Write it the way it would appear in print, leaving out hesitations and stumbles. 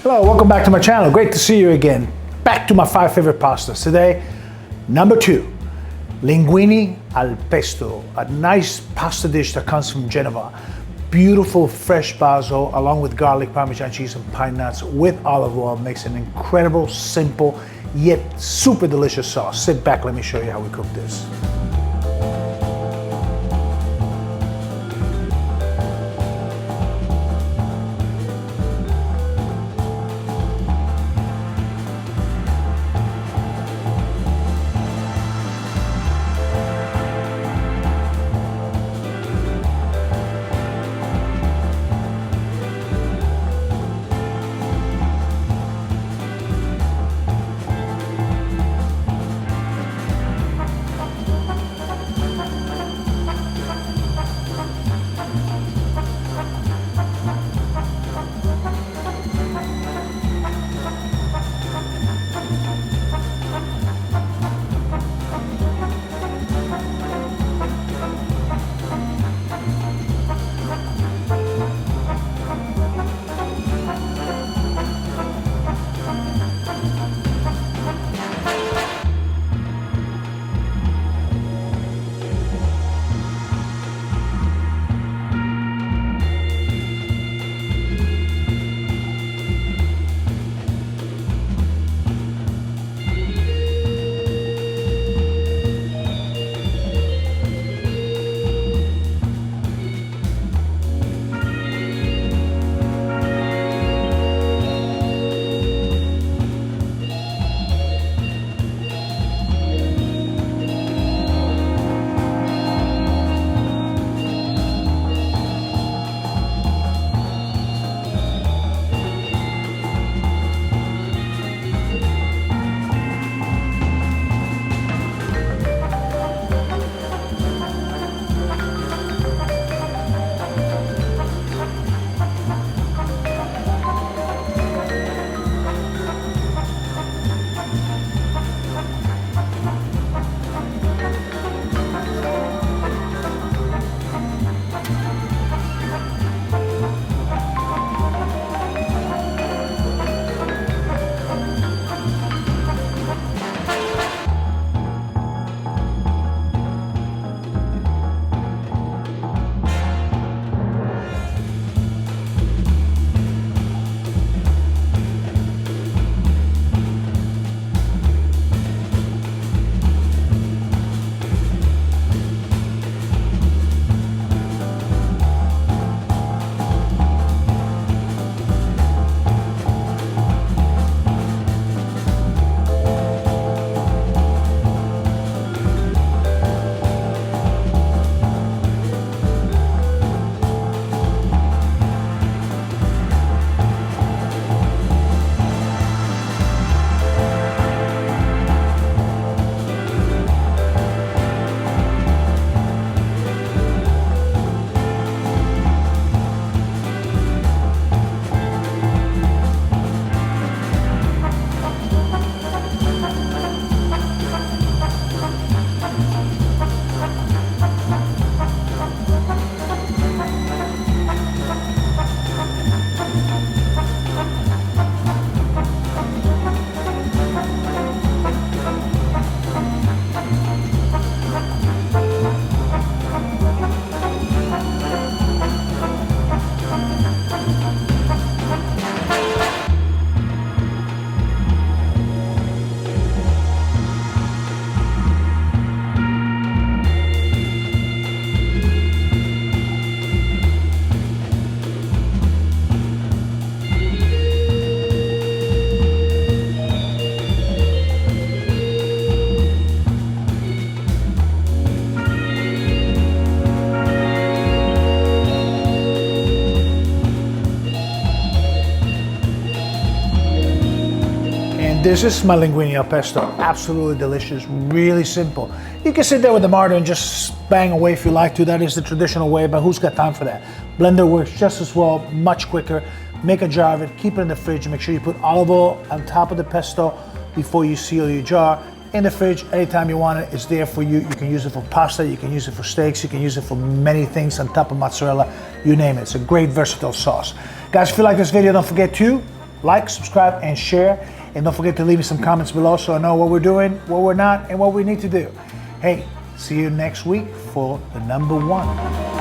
Hello, welcome back to my channel. Great to see you again. Back to my 5 favorite pastas. Today, number 2, linguine al pesto, a nice pasta dish that comes from Genova. Beautiful fresh basil along with garlic, parmesan cheese and pine nuts with olive oil makes an incredible, simple, yet super delicious sauce. Sit back, let me show you how we cook this. This is my linguine al pesto. Absolutely delicious, really simple. You can sit there with the mortar and just bang away if you like to. That is the traditional way, but who's got time for that? Blender works just as well, much quicker. Make a jar of it, keep it in the fridge. Make sure you put olive oil on top of the pesto before you seal your jar. In the fridge, anytime you want it, it's there for you. You can use it for pasta, you can use it for steaks, you can use it for many things on top of mozzarella, you name it. It's a great versatile sauce. Guys, if you like this video, don't forget to like, subscribe, and share. And don't forget to leave me some comments below so I know what we're doing, what we're not, and what we need to do. Hey, see you next week for the #1.